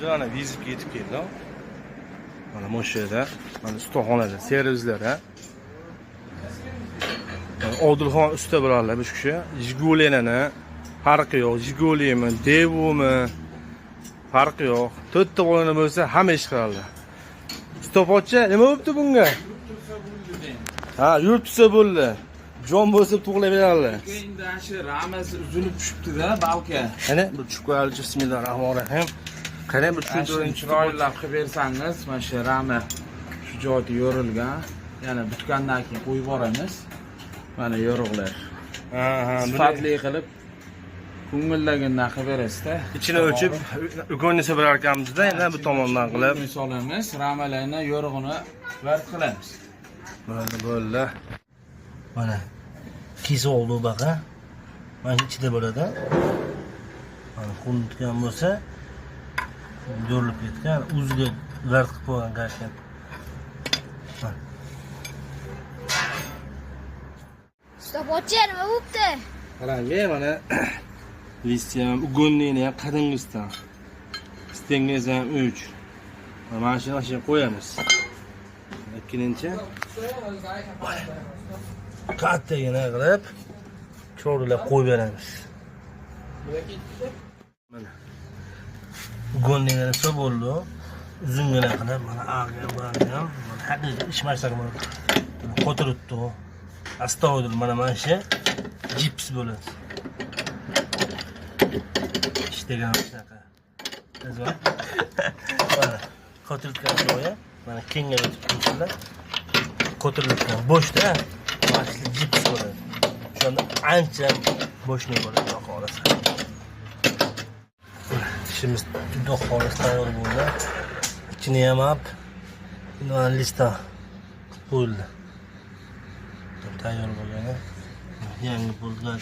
Cana vizib yetib keldi. Mana bu yerda, mana ustaxonada servislar, ha. Odilxon usta bironlar bu kishi Jiguli'ni farqi yo'q, Jiguli'mi, Devu'mi farqi yo'q. 4 ta qo'lini bo'lsa hamma ish qiladi. Usta pochcha, nima bo'pti bunga? Ha, yurtsa bo'ldi. Jon bo'lsa to'g'lab beradi. Endi shu ramasi uzilib tushibdi-da, balki. Mana bu tushib qo'yadi. Bismillahirrohmanirrohim. Qarang, bu chiroyli qilib bersangiz, mana shu rami shu joyda yorilgan. Yana bitgandan keyin qo'yib yuboramiz. Mana yo'riqlar. Ha, sifatli qilib ko'ngildagidan qilib berasiz-da. ichini o'chib, ugonisi birar ekanmiz-da, endi bu tomondan qilib solamiz, ramalarni yo'rig'ini vard qilamiz. Bo'ldi. Mana kisi oldu baqa. Mana ichida bo'ladi. Mana qulutgan bo'lsa, yo'rilib ketgan, o'ziga vard qilib qo'ygan ekan. Ustopochcha nima bo'pti? Qarang, mana listi ham, ugonini ham qadimgisidan. Stengiz ham 3. Mana shuni qo'yamiz. Ikkinchi kattagina qilib cho'rilab qo'yib beramiz. Mana ugonini so'b bo'ldi. Uzungina qilib mana ag'am ham, mana haqiqiy ish mashqlari bor. Qo'tiribdi. Astoydil mana shu jips bo'ladi. İştegan shunaqa. Mana qo'tirgan joyi, mana kengga o'tib turibdilar. Qo'tirilgan bo'shda, mana shu jips bo'ladi. Shunda ancha bo'shni bo'ladi, xolos. Ishimiz juda xolis tayyor bo'ldi. İçini ham olib, mana lista qo'yildi. Tayyor bo'lgan. Yangi bo'lgan.